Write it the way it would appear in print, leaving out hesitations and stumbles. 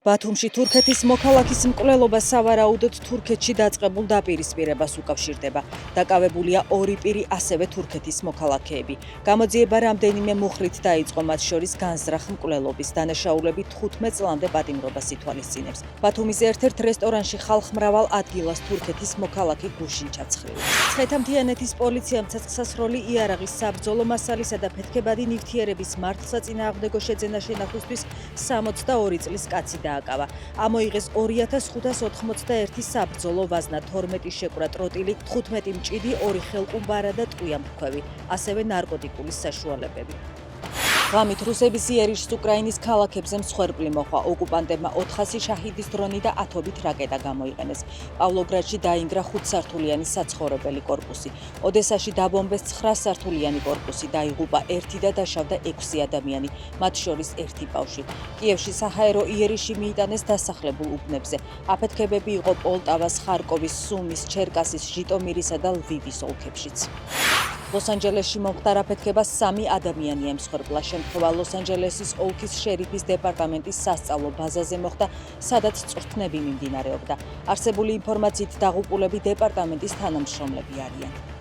ბათუმში თურქეთის მოქალაქის მკვლელობა სავარაუდოდ თურქეთში დაწყებულ დაპირისპირებას უკავშირდება. დაკავებულია ორი პირი, ასევე თურქეთის მოქალაქეები. გამოძიება რამდენიმე მუხლით დაიწყო, მათ შორის განზრახ მკვლელობის. დანაშაულები 15 წლამდე პატიმრობას ითვალისწინებს. ბათუმის ერთ-ერთ რესტორანში ხალხმრავალ ადგილას თურქეთის მოქალაქე გუშინ ჩაცხრილა. ცხეთამთიანეთის პოლიციამ ცეცხლსასროლი იარაღის საბრძოლო მასალისა და ფეთქებადი ნივთიერების მართლსაწინააღმდეგო შეძენა შენახვისთვის 62 წლის კაცი დააკავა. ამოიღეს 2581 საბრძოლო ვაზნა, 12 შეკვრა ტროტილი, 15 მჭიდი, 2 ხელყუმბარა და ტყვიამფრქვევი, ასევე ნარკოტიკული საშუალებები. ღამით რუსების იერიშს უკრაინის ქალაქებზე მსხვერპლი მოჰყვა. ოკუპანტებმა 400 შაჰიდის დრონი და ათობით რაკეტა გამოიყენეს. პავლოგრადში დაინგრა 5-სართულიანი საცხოვრებელი კორპუსი. ოდესაში დაბომბეს 9-სართულიანი კორპუსი, დაიღუპა 1 და დაშავდა 6 ადამიანი, მათ შორის 1 ბავშვი. კიევში საჰაერო იერიში მიიტანეს დასახლებულ უბნებზე. აფეთქებები იყო პოლტავას, ხარკოვის, სუმის, ჩერკასის, ჟიტომირისა და ლვივის ოლქებშიც. ლოს-ანჯელესში მომხდარ აფეთქებას 3 ადამიანი ემსხვერპლა. შემთხვევა ლოს-ანჯელესის ოლქის შერიფის დეპარტამენტის სასწავლო ბაზაზე მოხდა, სადაც წვრთნები მიმდინარეობდა. არსებული ინფორმაციით დაღუპულები დეპარტამენტის თანამშრომლები არიან.